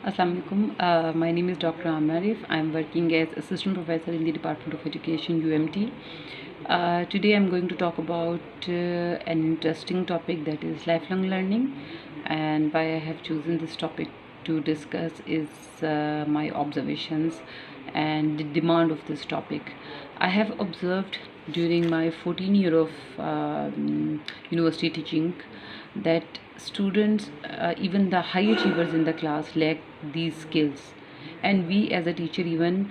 Assalamualaikum. My name is Dr. Amna Arif. I'm working as assistant professor in the Department of Education, UMT. Today I'm going to talk about an interesting topic, that is lifelong learning, and why I have chosen this topic to discuss is my observations and the demand of this topic. I have observed during my 14 year of university teaching that students, even the high achievers in the class, lack these skills, and we as a teacher even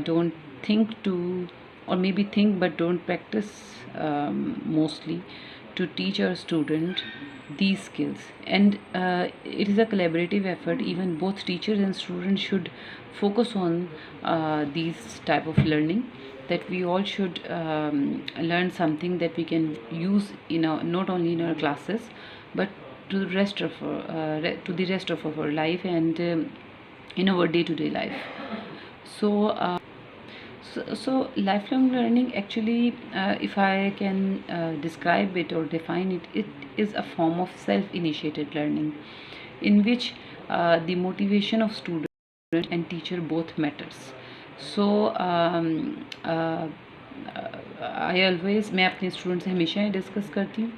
don't think to, or maybe think but don't practice mostly to teach our student these skills. And it is a collaborative effort. Even both teachers and students should focus on these type of learning, that we all should learn something that we can use in our, not only in our classes, but to the rest of our life, and in our day-to-day life. So lifelong learning actually, if I can describe it or define it, it is a form of self-initiated learning in which the motivation of student and teacher both matters. So I always, मैं अपने student से हमेशा ही discuss करती हूँ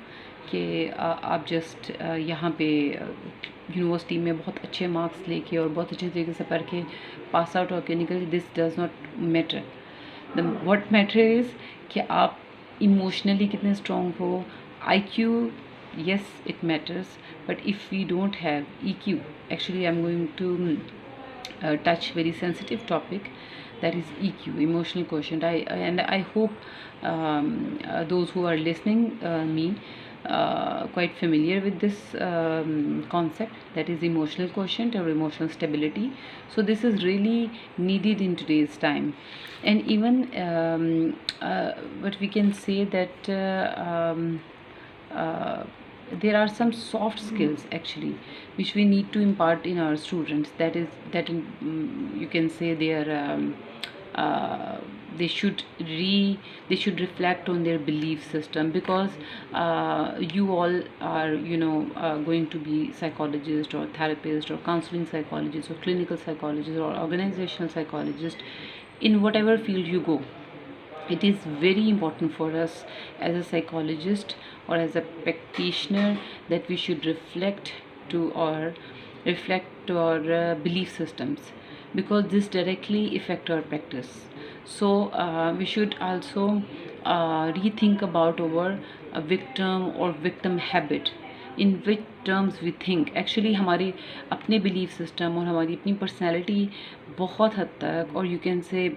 कि आप just यहाँ पे यूनिवर्सिटी में बहुत अच्छे मार्क्स लेके और बहुत अच्छे तरीके से पढ़ के पास आउट होकर निकल, this does not matter. The what matter is कि आप इमोशनली कितने स्ट्रॉन्ग हो. IQ, yes, it matters, but if we don't have EQ, actually I'm going to touch very sensitive topic, that is EQ, emotional quotient. I hope those who are listening me quite familiar with this concept, that is emotional quotient or emotional stability. So this is really needed in today's time. And even but we can say that there are some soft skills actually which we need to impart in our students. That is that you can say they are uh, they should reflect on their belief system, because you all are, going to be psychologist or therapist or counseling psychologist or clinical psychologist or organizational psychologist. In whatever field you go, it is very important for us as a psychologist or as a practitioner that we should reflect to our belief systems, because this directly affect our practice. So we should also rethink about our victim or victim habit. In which terms we think, actually हमारे अपने belief system और हमारी अपनी personality बहुत हद तक, और you can say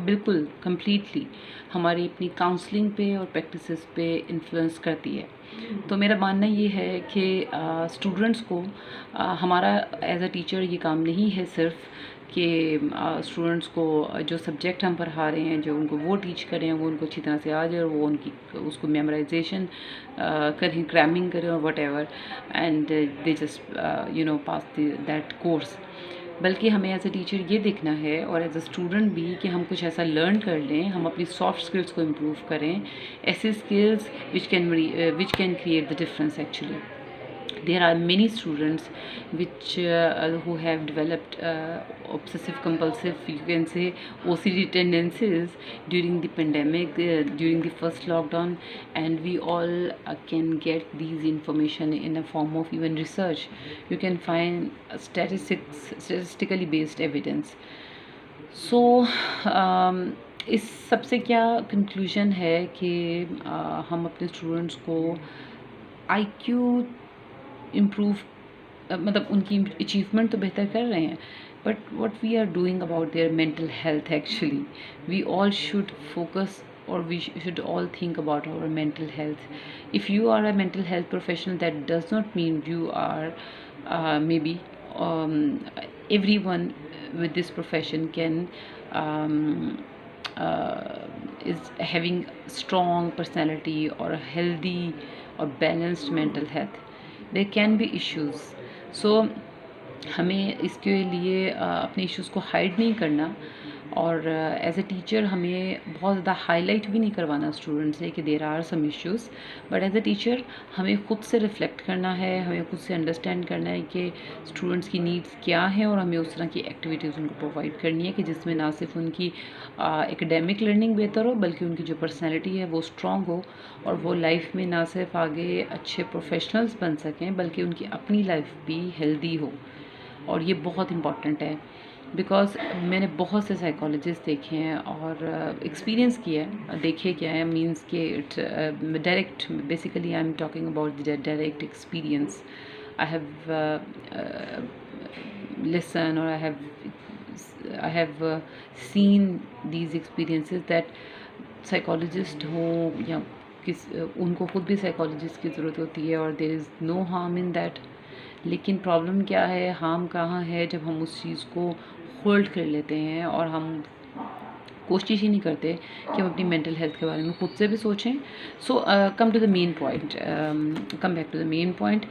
बिल्कुल completely हमारी अपनी काउंसलिंग पे और प्रैक्टिसेस पे इन्फ्लुएंस करती है. तो मेरा मानना ये है कि स्टूडेंट्स को हमारा एज अ टीचर ये काम नहीं है सिर्फ कि स्टूडेंट्स को जो सब्जेक्ट हम पढ़ा रहे हैं, जो उनको वो टीच करें, वो उनको अच्छी तरह से आ जाए और वो उनकी उसको मेमोराइजेशन करें, क्रैमिंग करें और what ever, and they just pass that course. बल्कि हमें एज अ टीचर ये देखना है और एज अ स्टूडेंट भी कि हम कुछ ऐसा लर्न कर लें, हम अपनी सॉफ्ट स्किल्स को इम्प्रूव करें, ऐसे skills which can create the difference actually. There are many students who have developed obsessive compulsive, you can say, OCD tendencies during the pandemic, during the first lockdown, and we all can get these information in a form of even research. You can find statistically based evidence. So इस सबसे क्या conclusion है कि हम अपने students को IQ improve, मतलब उनकी अचीवमेंट तो बेहतर कर रहे हैं, but what we are doing about their mental health. Actually we all should focus, or we should all think about our mental health. If you are a mental health professional, that does not mean you are maybe everyone with this profession can is having strong personality or a healthy or balanced mental health. There can be issues. So हमें इसके लिए अपने issues को hide नहीं करना, और as a teacher हमें बहुत ज़्यादा हाईलाइट भी नहीं करवाना स्टूडेंट से कि there are some issues, but as a teacher हमें खुद से रिफ़्लेक्ट करना है, हमें खुद से अंडरस्टैंड करना है कि स्टूडेंट्स की नीड्स क्या हैं और हमें उस तरह की एक्टिविटीज़ उनको प्रोवाइड करनी है कि जिसमें ना सिर्फ उनकी एकेडमिक लर्निंग बेहतर हो, बल्कि उनकी जो पर्सनैलिटी है वो स्ट्रॉन्ग हो और वो लाइफ में ना सिर्फ आगे अच्छे प्रोफेशनल्स बन सकें, बल्कि उनकी अपनी लाइफ भी हेल्दी हो। और ये बहुत इम्पॉर्टेंट है बिकॉज़ मैंने बहुत से साइकोलॉजिस्ट देखे हैं और एक्सपीरियंस किया है। देखे क्या है मीन्स कि it's direct, basically I am talking about the direct experience. I have listen और I have seen these experiences that psychologist हों या उनको खुद भी साइकोलॉजिस्ट की ज़रूरत होती है और there is no harm in that. लेकिन प्रॉब्लम क्या है, हार्म कहाँ है, जब हम उस चीज़ को होल्ड कर लेते हैं और हम कोशिश ही नहीं करते कि हम अपनी मेंटल हेल्थ के बारे में खुद से भी सोचें। So come to the main point, come back to the main point.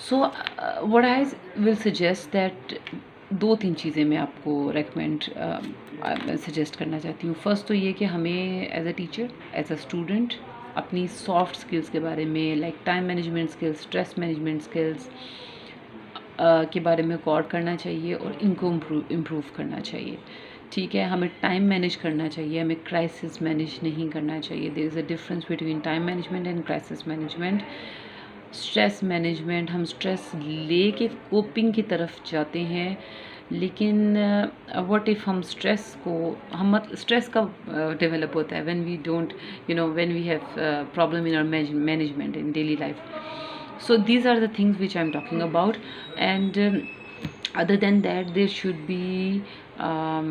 So what I will suggest that 2-3 चीज़ें मैं आपको रेकमेंड सजेस्ट करना चाहती हूँ। फर्स्ट तो ये कि हमें as a teacher, as a student अपनी सॉफ्ट स्किल्स के बारे में, like time management skills, stress management skills के बारे में गौर करना चाहिए और इनको इम्प्रूव करना चाहिए। ठीक है, हमें टाइम मैनेज करना चाहिए, हमें क्राइसिस मैनेज नहीं करना चाहिए। There is a difference between time management and crisis management. Stress management, हम स्ट्रेस लेके कोपिंग की तरफ जाते हैं, लेकिन व्हाट इफ़ हम स्ट्रेस को, हम स्ट्रेस कब डेवलप होता है, when we don't when we have problem in our management in daily life. So these are the things which I'm talking about, and other than that there should be um,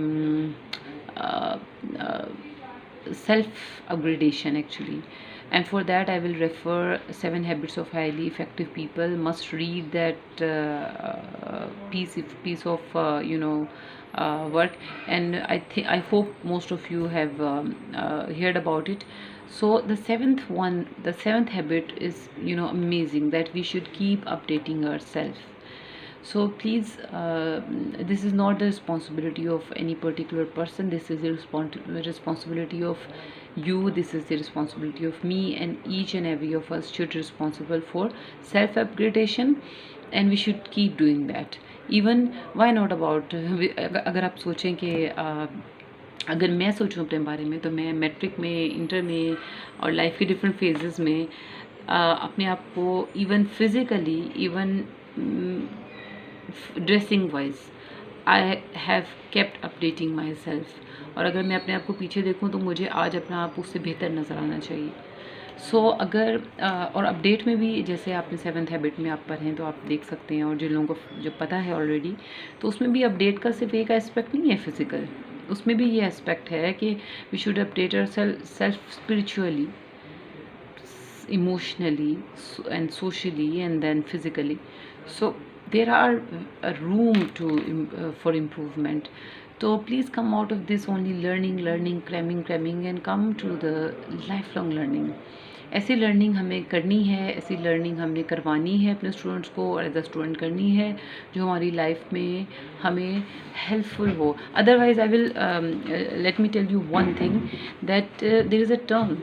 uh, uh, self upgradation actually, and for that I will refer 7 Habits of Highly Effective People. Must read that piece of work, and I hope most of you have heard about it. So the seventh habit is amazing, that we should keep updating ourselves. So please, this is not the responsibility of any particular person. This is the responsibility of you. This is the responsibility of me, and each and every of us should be responsible for self upgradation, and we should keep doing that. Even why not about अगर आप सोचें कि अगर मैं सोचूं अपने बारे में, तो मैं मैट्रिक में, इंटर में और लाइफ के डिफरेंट फेजेस में अपने आप को even physically, even dressing wise, I have kept updating my self. और अगर मैं अपने आप को पीछे देखूं तो मुझे आज अपना आप उससे बेहतर नज़र आना चाहिए। सो अगर और अपडेट में भी, जैसे आपने 7th हैबिट में आप पढ़ें तो आप देख सकते हैं, और जिन लोगों को जो पता है ऑलरेडी, तो उसमें भी अपडेट का सिर्फ एक एस्पेक्ट नहीं है फिज़िकल, उसमें भी ये एस्पेक्ट है कि we should update our self spiritually, emotionally, and socially, and then physically. So there are a room to for improvement. So please come out of this only learning, cramming, and come to the lifelong learning. ऐसी learning हमें करनी है, ऐसी learning हमने करवानी है अपने students को, और एज अ स्टूडेंट करनी है जो हमारी लाइफ में हमें हेल्पफुल हो। Otherwise I will let me tell you one thing, that there is a term,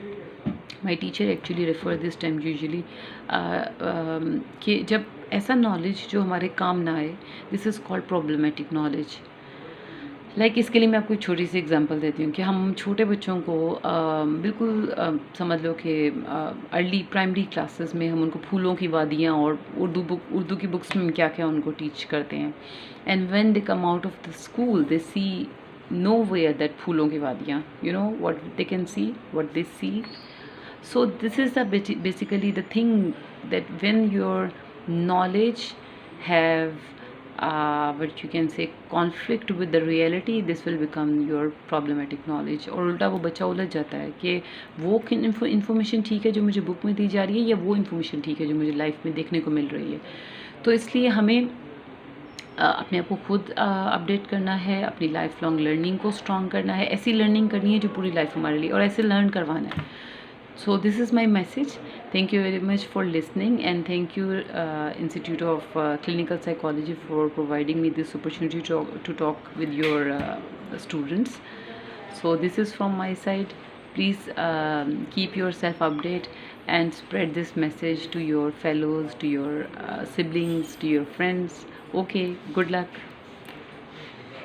my teacher actually refer this time usually, कि जब ऐसा नॉलेज जो हमारे काम ना आए, this is called problematic knowledge. Like इसके लिए मैं आपको एक छोटी सी एग्जांपल देती हूँ कि हम छोटे बच्चों को बिल्कुल समझ लो कि अर्ली प्राइमरी क्लासेस में हम उनको फूलों की वादियाँ और उर्दू की बुक्स में क्या क्या उनको टीच करते हैं, and when they come out of the school they see nowhere that फूलों की वादियाँ, you know what they can see, what they see. So this is basically the thing, that when your knowledge have what you can say conflict with the reality, this will become your problematic knowledge. और उल्टा वो बच्चा उलझ जाता है कि वो information ठीक है जो मुझे बुक में दी जा रही है, या वो इन्फॉर्मेशन ठीक है जो मुझे लाइफ में देखने को मिल रही है. तो इसलिए हमें अपने आप को खुद अपडेट करना है, अपनी लाइफ लॉन्ग लर्निंग को स्ट्रॉन्ग करना है, ऐसी लर्निंग करनी है जो पूरी लाइफ हमारे लिए, और ऐसे लर्न करवाना है. So this is my message. Thank you very much for listening, and thank you Institute of Clinical Psychology for providing me this opportunity to talk with your students. So this is from my side. Please keep yourself updated and spread this message to your fellows, to your siblings, to your friends. Okay, good luck.